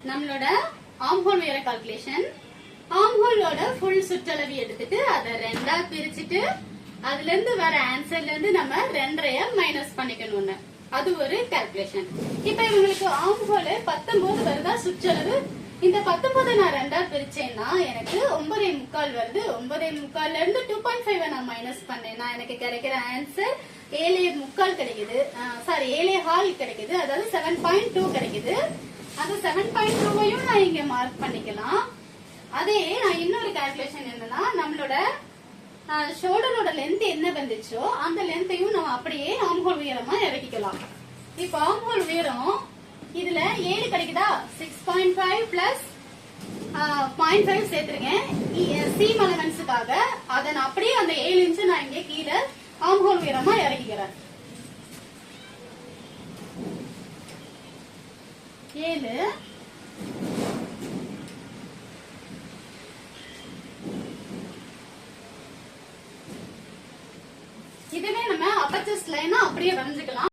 நம்மளோட arm whole உயர calculation. Arm ஹோலோட full சுற்றளவு எடுத்துட்டு அதை ரெண்டா பிரிச்சுட்டு அதுல இருந்து வர ஆன்சர்ல இருந்து நம்ம 2.5 மைனஸ் பண்ணிக்கணும்னு அது ஒரு கால்குலேஷன். இப்ப இவங்களுக்கு ஆர்ம் ஹோல் 19 வருதா சுற்றளவு. இந்த 19 நான் ரெண்டா பிரிச்சேன்னா எனக்கு 9.25 வருது. 9.25 இருந்து 2.5 நான் மைனஸ் பண்ணேன்னா எனக்கு கிடைக்கிற ஆன்சர் 7.25 கிடைக்குது. சாரி 7.5 கிடைக்குது. அதாவது 7.2 கிடைக்குது. அந்த 7.2வையும் நான் இங்க மார்க் பண்ணிக்கலாம். அதே நான் இன்னொரு கால்குலேஷன் என்னன்னா நம்மளோட ஷோல்டரோட லென்த் என்ன வந்துச்சோ அந்த லென்த்தையும் நம்ம அப்படியே ஆர்ம் ஹோல் உயரமா இறக்கிக்கலாம். இப்ப ஆர்ம் ஹோல் உயரம் இதுல 7 கிடைக்குதா. 6.5 பிளஸ் 0.5 சேர்த்திருக்கேன் சீம் அலவன்ஸுக்காக. அதை நான் அப்படியே அந்த 7 இன்ச்சு நான் இங்க கீழே ஆர்ம் ஹோல் உயரமா இறக்கிக்கிறேன். 7 இதுவே நம்ம அப்பர் செஸ்ட் லைனா அப்படியே வரைஞ்சுக்கலாம்.